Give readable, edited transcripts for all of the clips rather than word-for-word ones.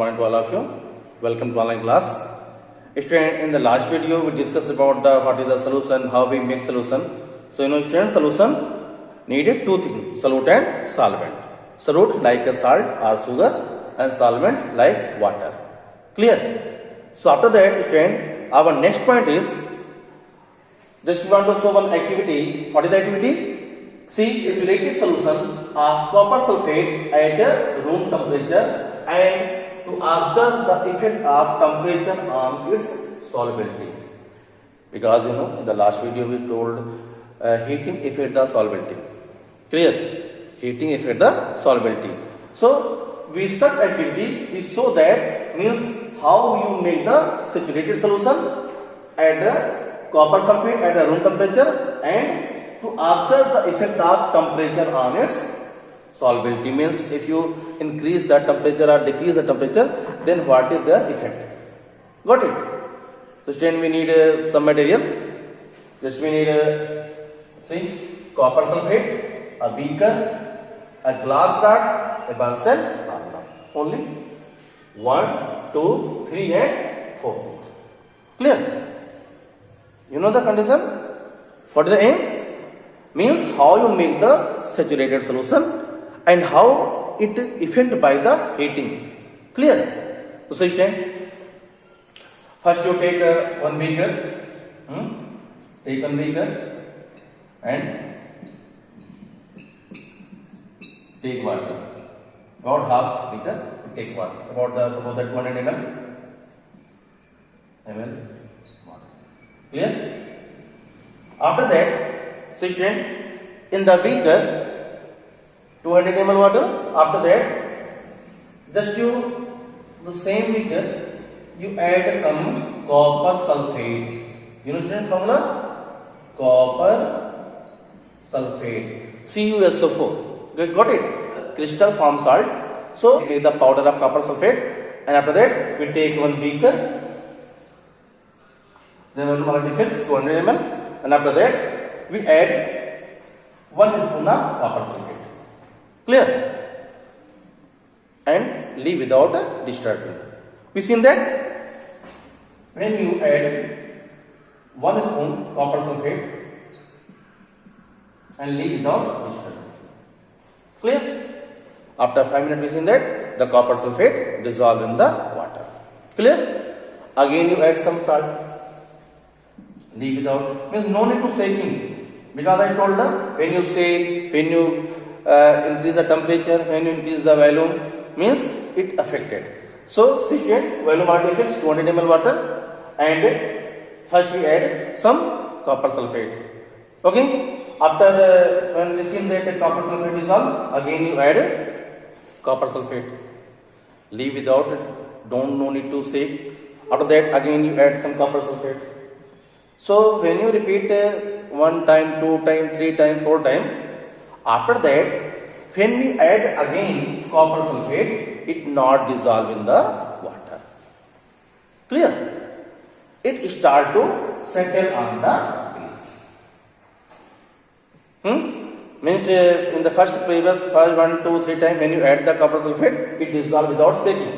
morning to all of you. Welcome to online class. Student, in the last video we discussed about what is the solution, how we make solution. So student, solution needed two things: solute and solvent. Solute like a salt or sugar, and solvent like water. Clear? So after that, student, our next point is just we want to show one activity. What is the activity? See saturated solution of copper sulfate at room temperature and to observe the effect of temperature on its solubility. Because in the last video we told heating affect the solubility. Clear? Heating affect the solubility. So with such activity we show that means how you make the saturated solution at the copper sulfate at the room temperature and to observe the effect of temperature on its solubility. Means if you increase the temperature or decrease the temperature, then what is the effect? Got it? So student, we need some material. Just we need see copper sulfate, a beaker, a glass rod, a Bunsen burner. Only 1, 2, 3 and 4. Clear? You know the condition? What is the aim? Means how you make the saturated solution and how it affected by the heating. Clear? So student, first you take one beaker, take one beaker and take water. About half beaker, take water. About the 200 ml water. Clear? After that, student, in the beaker 200 ml water. After that, just you the same beaker you add some copper sulfate. You know student formula? Copper sulfate, CuSO4. Got it? Crystal form salt. So we make the powder of copper sulfate, and after that we take one beaker. Then we multiply 200 ml, and after that we add 1 teaspoon of copper sulfate. Clear? And leave without disturbing. We seen that when you add 1 spoon copper sulfate and leave without disturbing. Clear? After 5 minutes we seen that the copper sulfate dissolve in the water. Clear? Again you add some salt. Leave without, means no need to shaking. Because I told her when you increase the temperature, when you increase the volume, means it affected. So see student, volume artificial 200 ml water, and first we add some copper sulfate. Okay. After when we see that the copper sulfate dissolve, again you add copper sulfate. Leave without, no need to shake. After that again you add some copper sulfate. So when you repeat 1 time, 2 time, 3 time, 4 time, after that when we add again copper sulfate, it not dissolve in the water. Clear? It start to settle on the base. Means in the first 1, 2, 3 time when you add the copper sulfate, it dissolve without shaking.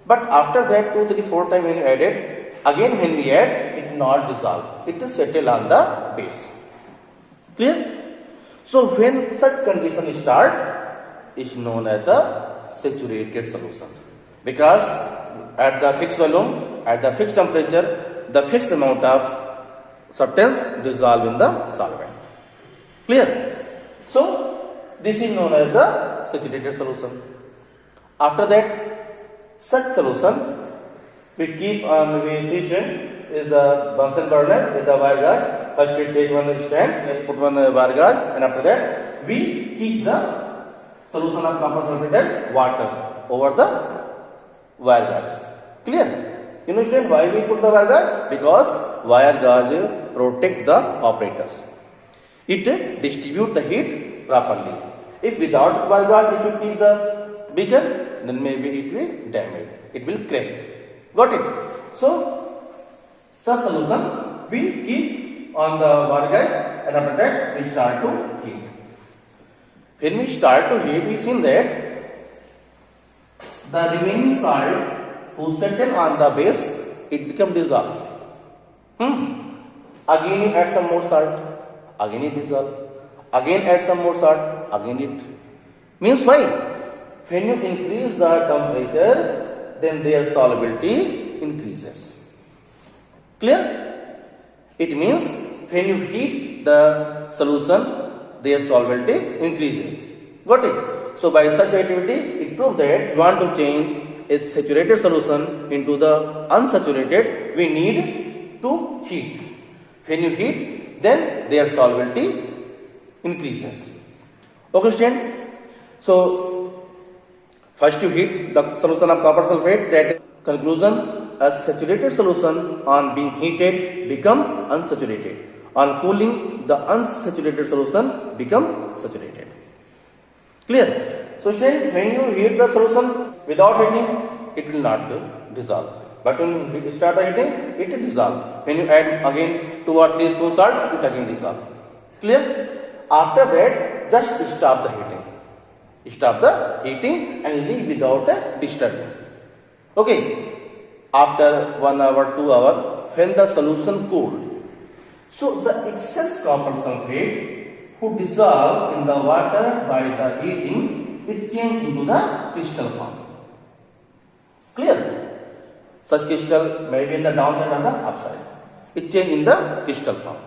But after that 2, 3, 4 time when you add it, again when we add, not dissolve, it is settle on the base. Clear? So when such condition start, is known as the saturated solution, because at the fixed volume, at the fixed temperature, the fixed amount of substance dissolve in the solvent. Clear? So this is known as the saturated solution. After that, such solution we keep on is the Bunsen burner with the wire gauge. First we take one stand, then put one wire gauge, and after that we keep the solution of copper sulfate and water over the wire gauge. Clear? You know student, why we put the wire gauge? Because wire gauge protect the operators. It distribute the heat properly. If without wire gauge, if you keep the beaker, then maybe it will damage. It will crack. Got it? So such solution we keep on the wire gauge, and after that we start to heat. When we start to heat, we see that the remaining salt who settle on the base, it become dissolved. Again you add some more salt, again it dissolve. Again add some more salt, again it. Means why? When you increase the temperature, then their solubility increases. Clear? It means when you heat the solution, their solubility increases. Got it? So by such activity, it proves that we want to change a saturated solution into the unsaturated, we need to heat. When you heat, then their solubility increases. Okay, student? So first you heat the solution of copper sulfate. That conclusion, a saturated solution on being heated become unsaturated. On cooling, the unsaturated solution become saturated. Clear? So student, when you heat the solution without heating, it will not dissolve. But when you start the heating, it will dissolve. When you add again 2 or 3 spoons salt, it again dissolve. Clear? After that, just stop the heating. Stop the heating and leave without disturbing. Okay. After 1 hour, 2 hours, when the solution cooled, so the excess copper sulfate who dissolve in the water by the heating, it change into the crystal form. Clear? Such crystal may be in the downside or the upside. It change in the crystal form.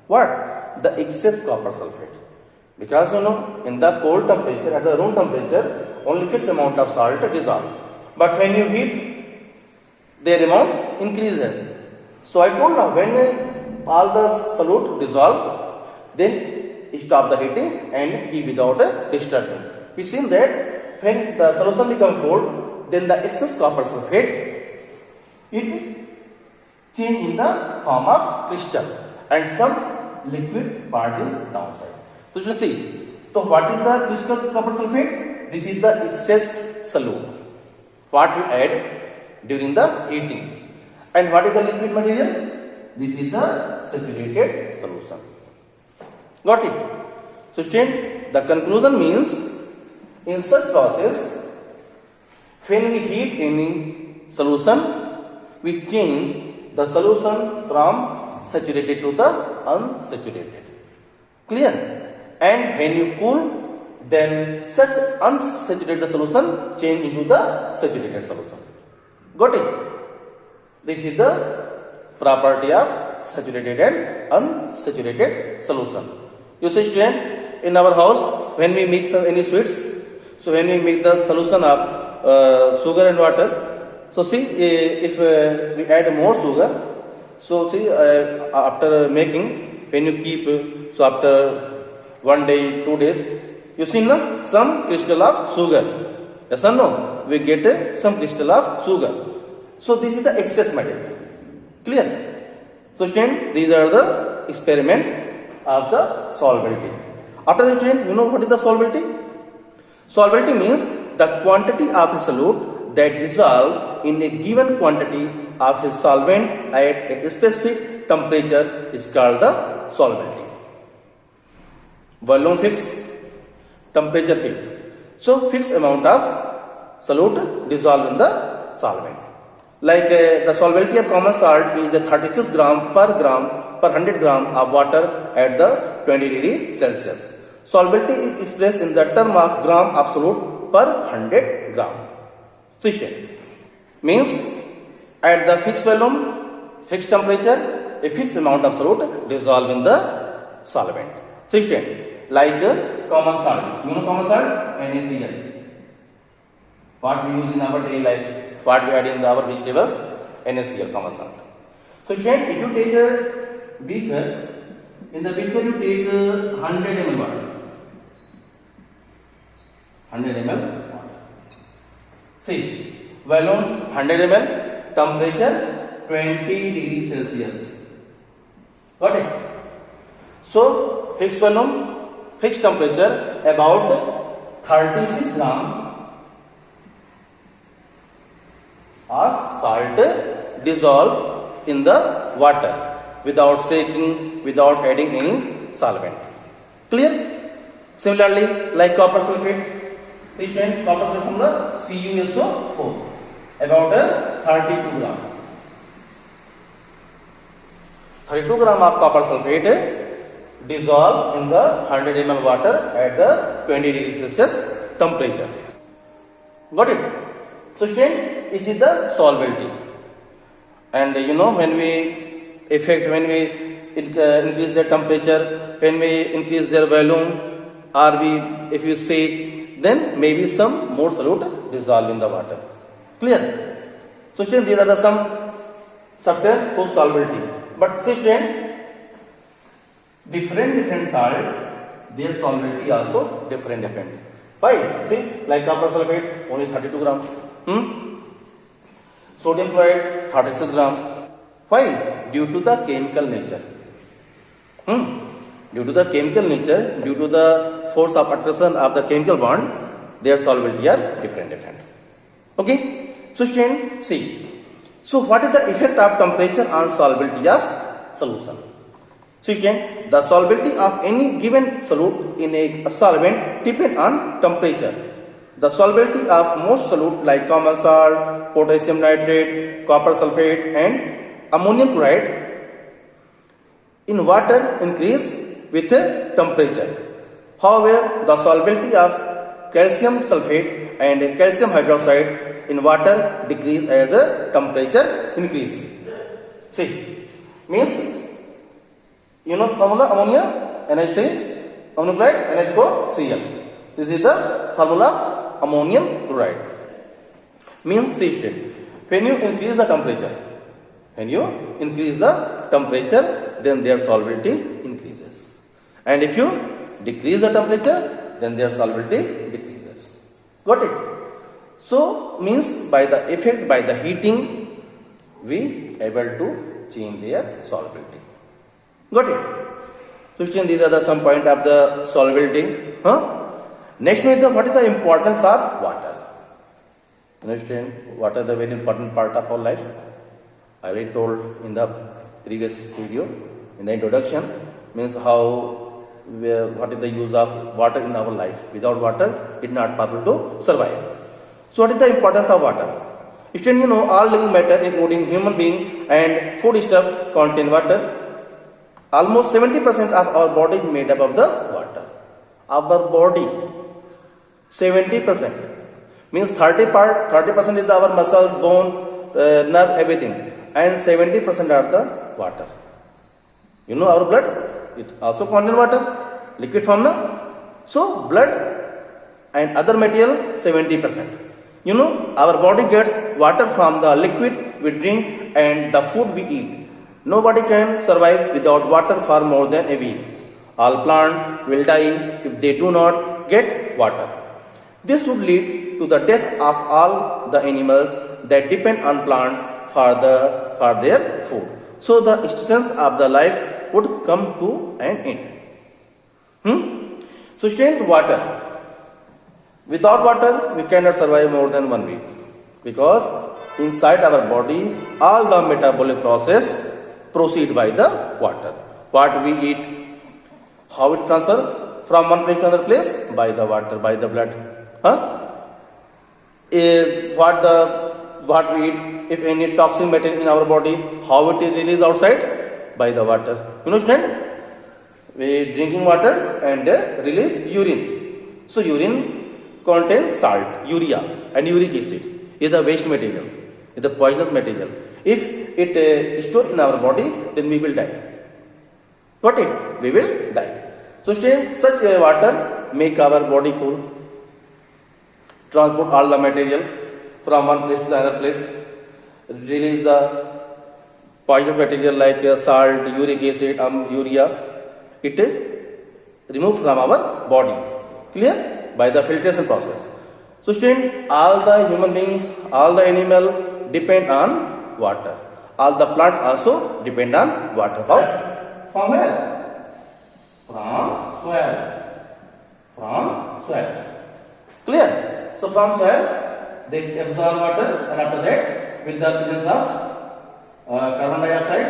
What? The excess copper sulfate. Because in the cold temperature, at the room temperature, only fixed amount of salt dissolve. But when you heat, their amount increases. So I told now, when all the solute dissolve, then stop the heating and keep without disturbing. We seen that when the solution become cold, then the excess copper sulfate, it change in the form of crystal and some liquid part is downside. So you should see. So what is the crystal copper sulfate? This is the excess solute. What we add during the heating. And what is the liquid material? This is the saturated solution. Got it? So student, the conclusion means in such process, when we heat any solution, we change the solution from saturated to the unsaturated. Clear? And when you cool, then such unsaturated solution change into the saturated solution. Got it? This is the property of saturated and unsaturated solution. You see student, in our house, when we mix any sweets, so when we make the solution of sugar and water, so see, if we add more sugar, so see, after making, when you keep, so after 1 day, 2 days, you see no, some crystal of sugar. Yes or no? We get some crystal of sugar. So this is the excess material. Clear? So student, these are the experiment of the solubility. After the student, you know what is the solubility? Solubility means the quantity of a solute that dissolve in a given quantity of a solvent at a specific temperature is called the solubility. Volume fixed, temperature fixed. So fixed amount of solute dissolved in the solvent. Like the solubility of common salt is 36 gram per 100 gram of water at the 20 degree Celsius. Solubility is expressed in the term of gram of solute per 100 gram. So means at the fixed volume, fixed temperature, a fixed amount of solute dissolved in the solvent. So like common salt. You know common salt? NaCl. What we use in our daily life, what we add in our vegetables, NaCl, common salt. So student, if you take a beaker, in the beaker you take 100 ml water. 100 ml water. See, volume 100 ml, temperature 20 degrees Celsius. Got it? So fixed volume, fixed temperature about 36 gram of salt dissolved in the water without shaking, without adding any solvent. Clear? Similarly, like copper sulfate, copper sulfate from the CuSO4 about 32 gram. 32 gram of copper sulfate dissolve in the 100 ml water at the 20 degree Celsius temperature. Got it? So student, this is the solubility. And you know, when we increase the temperature, when we increase their volume, or if you say, then maybe some more solute dissolve in the water. Clear? So student, these are the some substance whose solubility. But see student, different salt, their solubility also different. Why? See, like copper sulfate, only 32 gram. Sodium chloride, 36 gram. Why? Due to the chemical nature. Due to the chemical nature, due to the force of attraction of the chemical bond, their solubility are different. Okay? So student, see. So what is the effect of temperature on solubility of solution? So student, the solubility of any given solute in a solvent depends on temperature. The solubility of most solute like common salt, potassium nitrate, copper sulfate and ammonium chloride in water increase with temperature. However, the solubility of calcium sulfate and calcium hydroxide in water decrease as temperature increase. See, means you know formula ammonia NH3 ammonium chloride NH4Cl. This is the formula of ammonium chloride. Means see student, when you increase the temperature, then their solubility increases. And if you decrease the temperature, then their solubility decreases. Got it? So means by the effect, by the heating, we able to change their solubility. Got it? So student, these are the some point of the solubility. Next is what is the importance of water? Understand? Water is the very important part of our life. I already told in the previous video in the introduction, means what is the use of water in our life. Without water, it is not possible to survive. So what is the importance of water? Student, you know, all living matter including human being and food stuff contain water. Almost 70% of our body is made up of the water. Our body, 70%. Means 30% is our muscles, bone, nerve, everything. And 70% are the water. You know our blood, it also contains water, liquid form now. So blood and other material 70%. You know our body gets water from the liquid we drink and the food we eat. Nobody can survive without water for more than a week. All plants will die if they do not get water. This would lead to the death of all the animals that depend on plants for their food. So the existence of the life would come to an end. So student, water. Without water, we cannot survive more than 1 week, because inside our body, all the metabolic process proceed by the water. What we eat, how it transfer from one place to another place? By the water, by the blood. What we eat, if any toxic material in our body, how it is released outside? By the water. You understand? We drinking water and release urine. So urine contains salt, urea and uric acid. Is a waste material, is a poisonous material. If it stored in our body, then we will die. Got it? We will die. So such water make our body cool, transport all the material from one place to another place, release the poisonous material like salt, uric acid, urea. It remove from our body. Clear? By the filtration process. So student, all the human beings, all the animal depend on water. All the plant also depend on water. How? From where? From soil. Clear? So from soil, they absorb water, and after that, with the presence of carbon dioxide,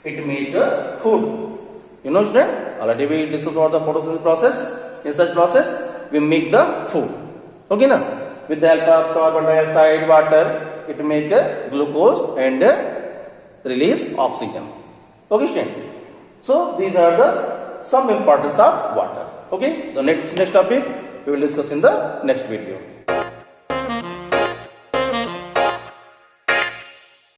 it make food. You know student, already we discussed about the photosynthesis process. In such process, we make the food. Okay, na? With the help of carbon dioxide, water, it make glucose and release oxygen. Okay student, so these are the some importance of water. Okay, the next topic we will discuss in the next video.